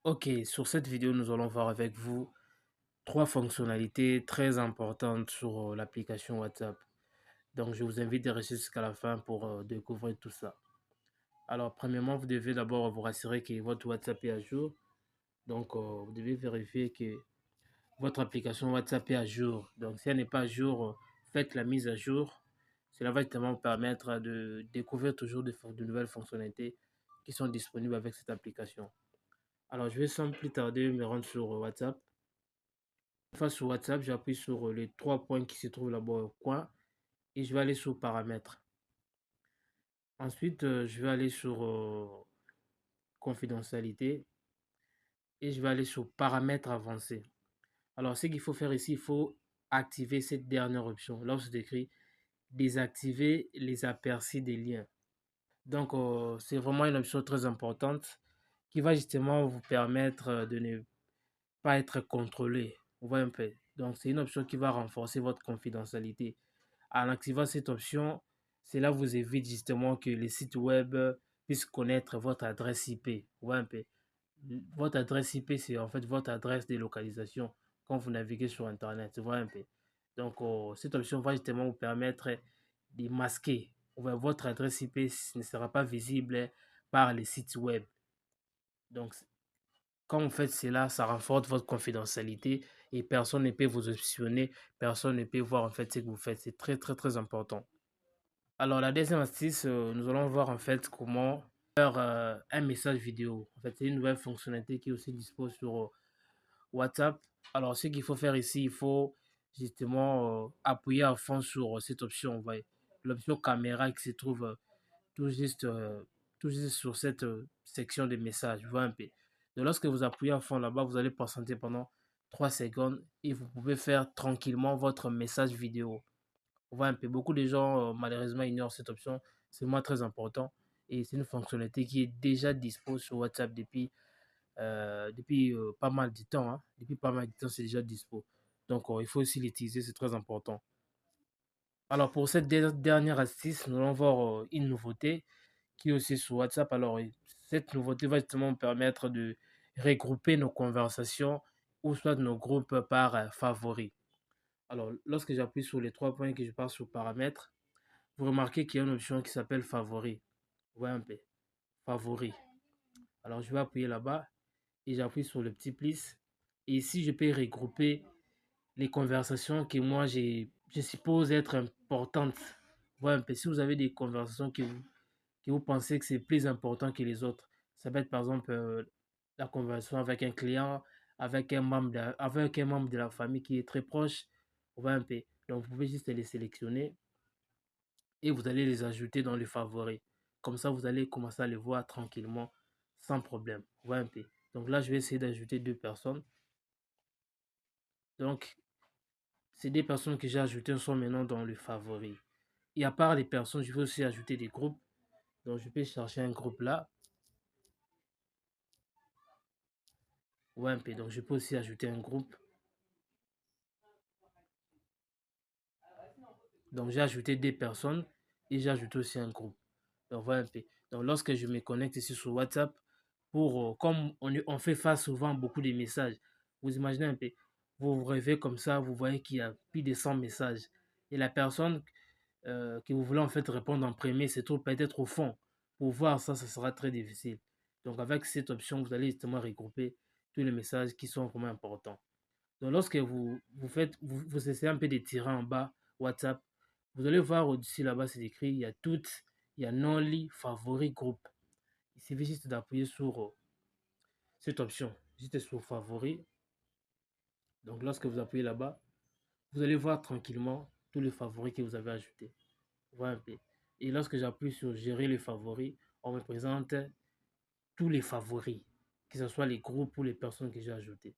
Ok, sur cette vidéo, nous allons voir avec vous trois fonctionnalités très importantes sur l'application WhatsApp. Donc, je vous invite à rester jusqu'à la fin pour découvrir tout ça. Alors, premièrement, vous devez d'abord vous rassurer que votre WhatsApp est à jour. Donc, vous devez vérifier que votre application WhatsApp est à jour. Donc, si elle n'est pas à jour, faites la mise à jour. Cela va justement vous permettre de découvrir toujours de nouvelles fonctionnalités qui sont disponibles avec cette application. Alors, je vais sans plus tarder me rendre sur WhatsApp. Une fois sur WhatsApp, j'appuie sur les trois points qui se trouvent là-bas au coin et je vais aller sur paramètres. Ensuite, je vais aller sur confidentialité et je vais aller sur paramètres avancés. Alors, ce qu'il faut faire ici, il faut activer cette dernière option. Là où c'est écrit désactiver les aperçus des liens. Donc, c'est vraiment une option très importante qui va justement vous permettre de ne pas être contrôlé. Vous voyez un peu. Donc, c'est une option qui va renforcer votre confidentialité. En activant cette option, cela vous évite justement que les sites web puissent connaître votre adresse IP. Vous voyez un peu. Votre adresse IP, c'est en fait votre adresse de localisation quand vous naviguez sur Internet. Vous voyez un peu. Donc, cette option va justement vous permettre de masquer. Votre adresse IP ne sera pas visible par les sites web. Donc, quand vous faites cela, ça renforce votre confidentialité et personne ne peut vous optionner, personne ne peut voir en fait ce que vous faites. C'est très très très important. Alors la deuxième astuce, nous allons voir en fait comment faire un message vidéo. En fait, c'est une nouvelle fonctionnalité qui est aussi dispose sur WhatsApp. Alors ce qu'il faut faire ici, il faut justement appuyer à fond sur cette option. Vous voyez, l'option caméra qui se trouve tout juste, euh, tout juste sur cette section de messages. Vous voyez un peu. Donc lorsque vous appuyez à fond là-bas, vous allez patienter pendant 3 secondes et vous pouvez faire tranquillement votre message vidéo. Vous voyez un peu, beaucoup de gens malheureusement ignorent cette option. C'est moi très important et c'est une fonctionnalité qui est déjà dispo sur WhatsApp depuis pas mal de temps, hein. Depuis pas mal de temps, c'est déjà dispo. Donc, il faut aussi l'utiliser, c'est très important. Alors, pour cette dernière astuce, nous allons voir une nouveauté qui est aussi sur WhatsApp. Alors, cette nouveauté va justement nous permettre de regrouper nos conversations ou soit nos groupes par favoris. Alors, lorsque j'appuie sur les trois points que je passe sur paramètres, vous remarquez qu'il y a une option qui s'appelle favoris. Vous voyez un peu, favoris. Alors, je vais appuyer là-bas et j'appuie sur le petit plus. Et ici, je peux regrouper les conversations que moi, je suppose être importantes. Voilà un peu, si vous avez des conversations que vous pensez que c'est plus important que les autres, ça peut être par exemple la conversation avec un client, avec un membre de la famille qui est très proche. Voilà un peu. Donc, vous pouvez juste les sélectionner et vous allez les ajouter dans les favoris. Comme ça, vous allez commencer à les voir tranquillement, sans problème. Voilà un peu. Donc là, je vais essayer d'ajouter deux personnes. Donc, ces deux personnes que j'ai ajoutées sont maintenant dans le favori. Et à part les personnes, je vais aussi ajouter des groupes. Donc, je peux chercher un groupe là. Ouais, un peu. Donc, je peux aussi ajouter un groupe. Donc, j'ai ajouté deux personnes et j'ai ajouté aussi un groupe. Donc, voilà un peu. Donc, lorsque je me connecte ici sur WhatsApp, comme on fait face souvent à beaucoup de messages, vous imaginez un peu, vous vous réveillez comme ça, vous voyez qu'il y a plus de 100 messages. Et la personne que vous voulez en fait répondre en premier se trouve peut-être au fond. Pour voir ça, ça sera très difficile. Donc, avec cette option, vous allez justement regrouper tous les messages qui sont vraiment importants. Donc, lorsque vous essayez un peu de tirer en bas WhatsApp, vous allez voir au-dessus là-bas, c'est écrit, il y a toutes, il y a non-lit, favori, groupe. Il suffit juste d'appuyer sur cette option, juste sur favori. Donc, lorsque vous appuyez là-bas, vous allez voir tranquillement tous les favoris que vous avez ajoutés. Voilà un peu. Et lorsque j'appuie sur gérer les favoris, on me présente tous les favoris, que ce soit les groupes ou les personnes que j'ai ajoutées.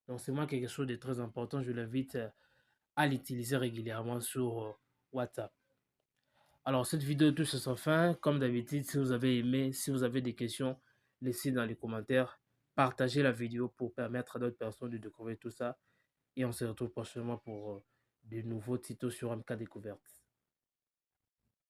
Donc, c'est moi quelque chose de très important. Je l'invite à l'utiliser régulièrement sur WhatsApp. Alors, cette vidéo touche à sa fin. Comme d'habitude, si vous avez aimé, si vous avez des questions, laissez dans les commentaires. Partagez la vidéo pour permettre à d'autres personnes de découvrir tout ça. Et on se retrouve prochainement pour de nouveaux tutos sur MK Découverte.